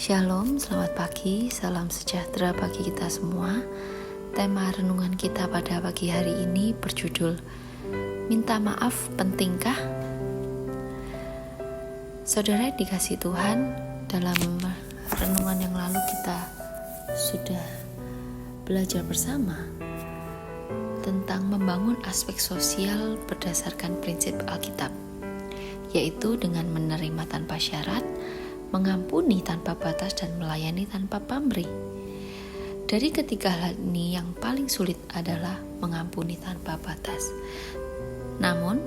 Shalom, selamat pagi, salam sejahtera bagi kita semua. Tema renungan kita pada pagi hari ini berjudul Minta maaf pentingkah? Saudara dikasih Tuhan, dalam renungan yang lalu kita sudah belajar bersama tentang membangun aspek sosial berdasarkan prinsip Alkitab, yaitu dengan menerima tanpa syarat, mengampuni tanpa batas, dan melayani tanpa pamrih. Dari ketiga hal ini yang paling sulit adalah mengampuni tanpa batas. Namun,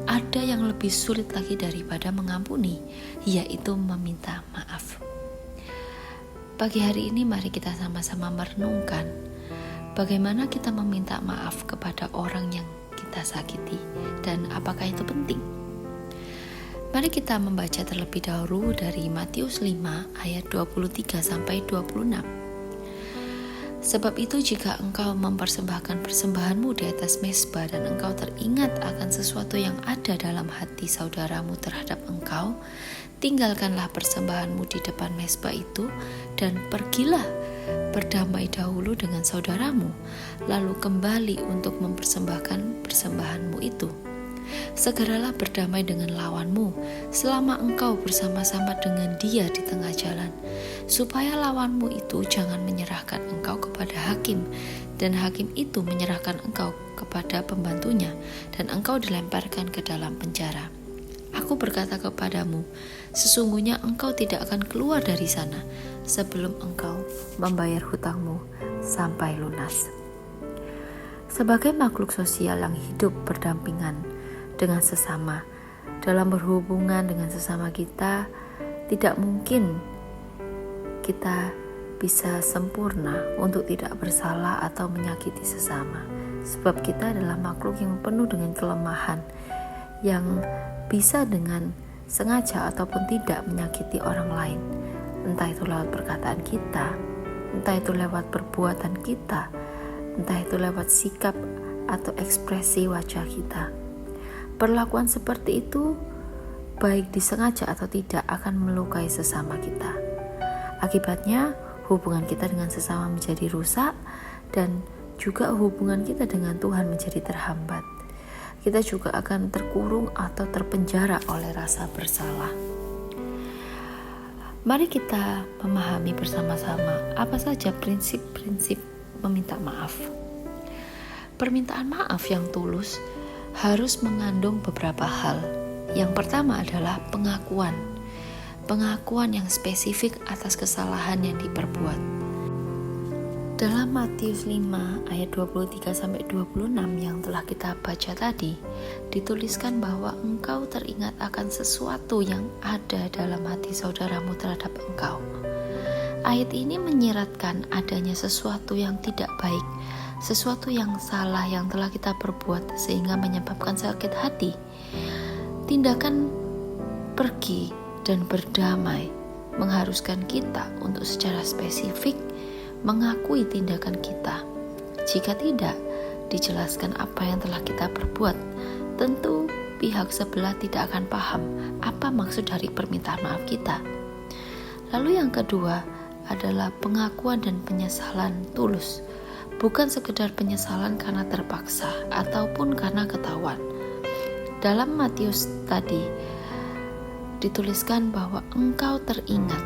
ada yang lebih sulit lagi daripada mengampuni, yaitu meminta maaf. Pagi hari ini mari kita sama-sama merenungkan bagaimana kita meminta maaf kepada orang yang kita sakiti dan apakah itu penting. Mari kita membaca terlebih dahulu dari Matius 5 ayat 23 sampai 26. Sebab itu jika engkau mempersembahkan persembahanmu di atas mezbah dan engkau teringat akan sesuatu yang ada dalam hati saudaramu terhadap engkau, tinggalkanlah persembahanmu di depan mezbah itu dan pergilah berdamai dahulu dengan saudaramu, lalu kembali untuk mempersembahkan persembahanmu itu. Segeralah berdamai dengan lawanmu selama engkau bersama-sama dengan dia di tengah jalan, supaya lawanmu itu jangan menyerahkan engkau kepada hakim, dan hakim itu menyerahkan engkau kepada pembantunya, dan engkau dilemparkan ke dalam penjara. Aku berkata kepadamu, sesungguhnya engkau tidak akan keluar dari sana sebelum engkau membayar hutangmu sampai lunas. Sebagai makhluk sosial yang hidup berdampingan dengan sesama, dalam berhubungan dengan sesama kita, tidak mungkin kita bisa sempurna untuk tidak bersalah atau menyakiti sesama, sebab kita adalah makhluk yang penuh dengan kelemahan, yang bisa dengan sengaja ataupun tidak menyakiti orang lain, entah itu lewat perkataan kita, entah itu lewat perbuatan kita, entah itu lewat sikap atau ekspresi wajah kita. Perlakuan seperti itu, baik disengaja atau tidak, akan melukai sesama kita. Akibatnya, hubungan kita dengan sesama menjadi rusak, dan juga hubungan kita dengan Tuhan menjadi terhambat. Kita juga akan terkurung atau terpenjara oleh rasa bersalah. Mari kita memahami bersama-sama apa saja prinsip-prinsip meminta maaf. Permintaan maaf yang tulus harus mengandung beberapa hal. Yang pertama adalah pengakuan yang spesifik atas kesalahan yang diperbuat. Dalam Matius 5 ayat 23-26 yang telah kita baca tadi, dituliskan bahwa engkau teringat akan sesuatu yang ada dalam hati saudaramu terhadap engkau. Ayat ini menyiratkan adanya sesuatu yang tidak baik, sesuatu yang salah yang telah kita perbuat sehingga menyebabkan sakit hati. Tindakan pergi dan berdamai mengharuskan kita untuk secara spesifik mengakui tindakan kita. Jika tidak dijelaskan apa yang telah kita perbuat, tentu pihak sebelah tidak akan paham apa maksud dari permintaan maaf kita. Lalu yang kedua adalah pengakuan dan penyesalan tulus, bukan sekedar penyesalan karena terpaksa ataupun karena ketahuan. Dalam Matius tadi dituliskan bahwa engkau teringat.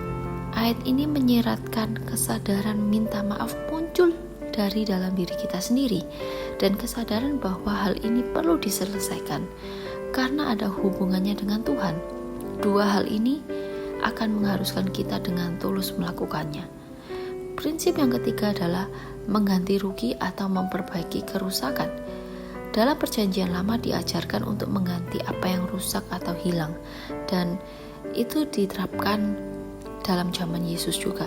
Ayat ini menyiratkan kesadaran minta maaf muncul dari dalam diri kita sendiri, dan kesadaran bahwa hal ini perlu diselesaikan karena ada hubungannya dengan Tuhan. Dua hal ini akan mengharuskan kita dengan tulus melakukannya. Prinsip yang ketiga adalah mengganti rugi atau memperbaiki kerusakan. Dalam perjanjian lama diajarkan untuk mengganti apa yang rusak atau hilang, dan itu diterapkan dalam zaman Yesus juga.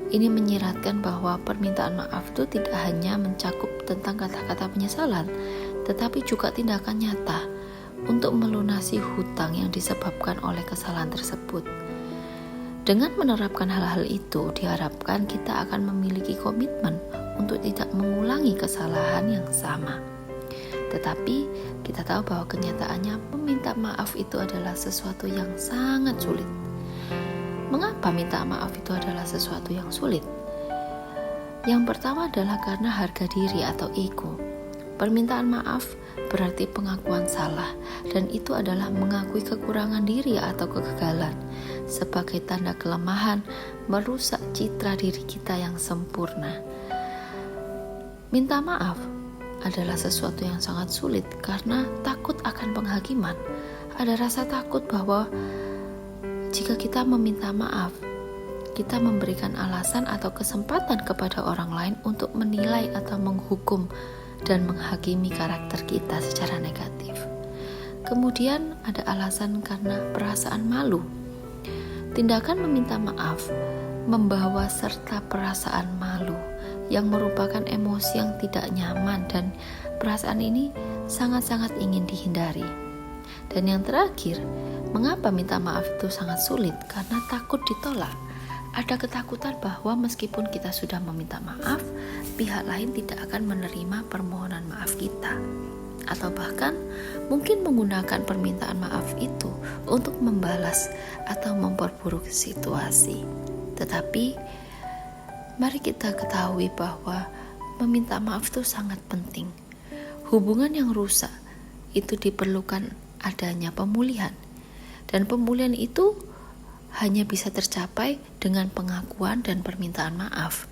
Ini menyiratkan bahwa permintaan maaf itu tidak hanya mencakup tentang kata-kata penyesalan, tetapi juga tindakan nyata untuk melunasi hutang yang disebabkan oleh kesalahan tersebut. Dengan menerapkan hal-hal itu, diharapkan kita akan memiliki komitmen untuk tidak mengulangi kesalahan yang sama. Tetapi kita tahu bahwa kenyataannya meminta maaf itu adalah sesuatu yang sangat sulit. Mengapa minta maaf itu adalah sesuatu yang sulit? Yang pertama adalah karena harga diri atau ego. Permintaan maaf berarti pengakuan salah, dan itu adalah mengakui kekurangan diri atau kegagalan sebagai tanda kelemahan, merusak citra diri kita yang sempurna. Minta maaf adalah sesuatu yang sangat sulit karena takut akan penghakiman. Ada rasa takut bahwa jika kita meminta maaf, kita memberikan alasan atau kesempatan kepada orang lain untuk menilai atau menghukum dan menghakimi karakter kita secara negatif. Kemudian ada alasan karena perasaan malu. Tindakan meminta maaf membawa serta perasaan malu yang merupakan emosi yang tidak nyaman, dan perasaan ini sangat-sangat ingin dihindari. Dan yang terakhir, mengapa minta maaf itu sangat sulit? Karena takut ditolak. Ada ketakutan bahwa meskipun kita sudah meminta maaf, pihak lain tidak akan menerima permohonan maaf kita, atau bahkan mungkin menggunakan permintaan maaf itu untuk membalas atau memperburuk situasi. Tetapi mari kita ketahui bahwa meminta maaf itu sangat penting. Hubungan yang rusak itu diperlukan adanya pemulihan, dan pemulihan itu hanya bisa tercapai dengan pengakuan dan permintaan maaf.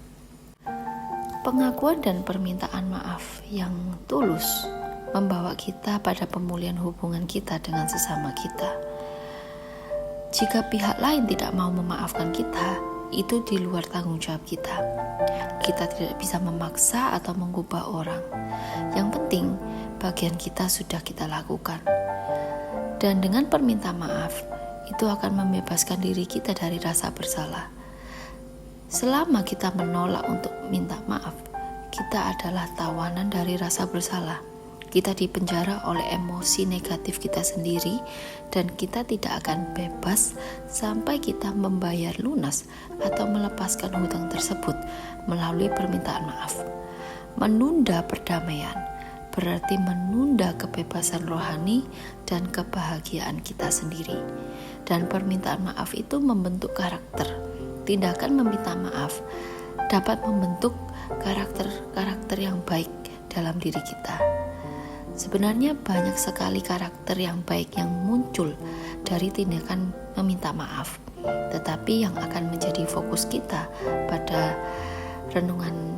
Pengakuan dan permintaan maaf yang tulus membawa kita pada pemulihan hubungan kita dengan sesama kita. Jika pihak lain tidak mau memaafkan kita, itu di luar tanggung jawab kita. Kita tidak bisa memaksa atau mengubah orang. Yang penting, bagian kita sudah kita lakukan. Dan dengan permintaan maaf, itu akan membebaskan diri kita dari rasa bersalah. Selama kita menolak untuk minta maaf, kita adalah tawanan dari rasa bersalah. Kita dipenjara oleh emosi negatif kita sendiri, dan kita tidak akan bebas sampai kita membayar lunas atau melepaskan hutang tersebut melalui permintaan maaf. Menunda perdamaian berarti menunda kebebasan rohani dan kebahagiaan kita sendiri. Dan permintaan maaf itu membentuk karakter. Tindakan meminta maaf dapat membentuk karakter yang baik dalam diri kita. Sebenarnya banyak sekali karakter yang baik yang muncul dari tindakan meminta maaf. Tetapi yang akan menjadi fokus kita pada renungan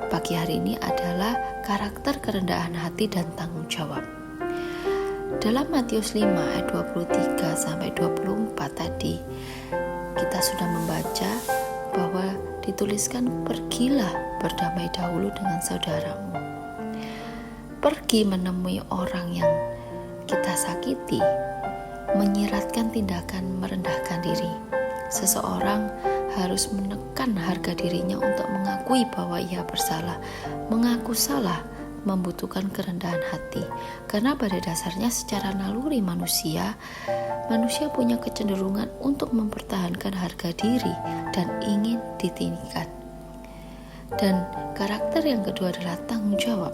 pagi hari ini adalah karakter kerendahan hati dan tanggung jawab. Dalam Matius 5 ayat 23 sampai 24 tadi, kita sudah membaca bahwa dituliskan, pergilah berdamai dahulu dengan saudaramu. Pergi menemui orang yang kita sakiti, menyiratkan tindakan merendahkan diri. Seseorang harus menekan harga dirinya untuk mengakui bahwa ia bersalah. Mengaku salah membutuhkan kerendahan hati, karena pada dasarnya secara naluri manusia punya kecenderungan untuk mempertahankan harga diri dan ingin ditinggikan. Dan karakter yang kedua adalah tanggung jawab.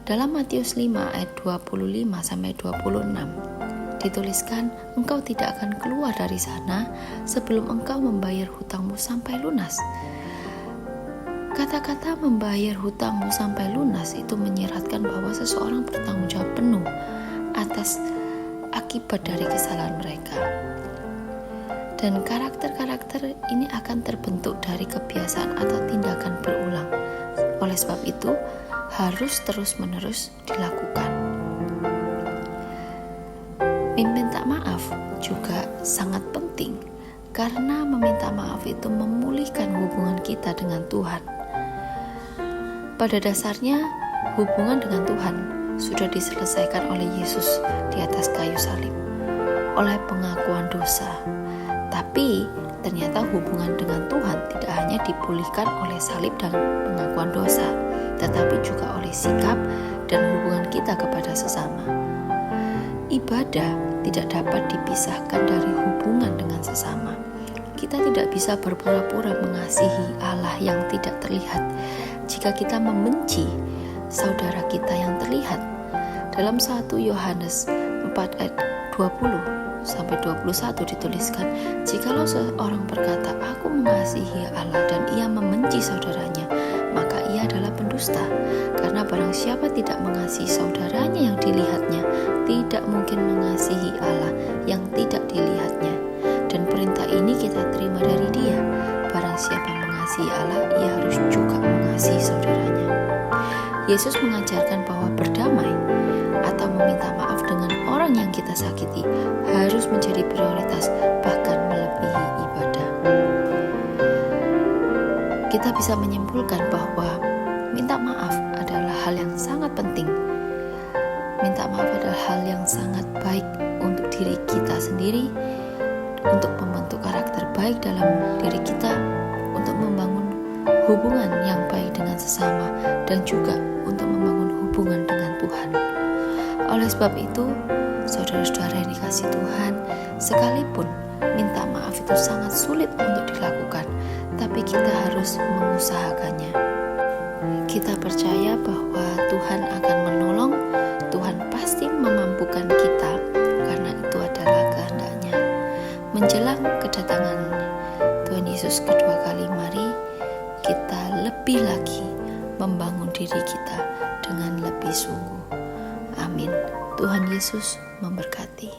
Dalam Matius 5 ayat 25 sampai 26 dituliskan, engkau tidak akan keluar dari sana sebelum engkau membayar hutangmu sampai lunas. Kata-kata membayar hutangmu sampai lunas itu menyiratkan bahwa seseorang bertanggung jawab penuh atas akibat dari kesalahan mereka. Dan karakter-karakter ini akan terbentuk dari kebiasaan atau tindakan berulang. Oleh sebab itu, harus terus-menerus dilakukan. Meminta maaf juga sangat penting, karena meminta maaf itu memulihkan hubungan kita dengan Tuhan. Pada dasarnya, hubungan dengan Tuhan sudah diselesaikan oleh Yesus di atas kayu salib, oleh pengakuan dosa. Tapi ternyata hubungan dengan Tuhan tidak hanya dipulihkan oleh salib dan pengakuan dosa, tetapi juga oleh sikap dan hubungan kita kepada sesama. Ibadah tidak dapat dipisahkan dari hubungan dengan sesama. Kita tidak bisa berpura-pura mengasihi Allah yang tidak terlihat jika kita membenci saudara kita yang terlihat. Dalam 1 Yohanes 4 ayat 20 sampai 21 dituliskan, jikalau seorang berkata, aku mengasihi Allah dan ia membenci saudaranya, maka ia adalah pendusta. Karena barang siapa tidak mengasihi saudaranya yang dilihatnya, tidak mungkin mengasihi Allah yang tidak dilihatnya. Dan perintah ini kita terima dari Dia, barang siapa mengasihi Allah, ia harus juga mengasihi saudaranya. Yesus mengajarkan bahwa berdamai atau meminta maaf dengan orang yang kita sakiti harus menjadi prioritas, bahkan melebihi ibadah. Kita bisa menyimpulkan bahwa minta maaf adalah hal yang sangat penting. Minta maaf adalah hal yang sangat baik untuk diri kita sendiri, untuk membentuk karakter baik dalam diri kita, untuk membangun hubungan yang baik dengan sesama, dan juga untuk membangun hubungan dengan Tuhan. Oleh sebab itu, saudara-saudara yang dikasihi Tuhan, sekalipun minta maaf itu sangat sulit untuk dilakukan, tapi kita harus mengusahakannya. Kita percaya bahwa Tuhan akan menolong, Tuhan pasti memampukan kita, karena itu adalah kehendak-Nya. Menjelang kedatangan Tuhan Yesus kedua kali, mari kita lebih lagi membangun diri kita dengan lebih sungguh. Amin. Tuhan Yesus memberkati.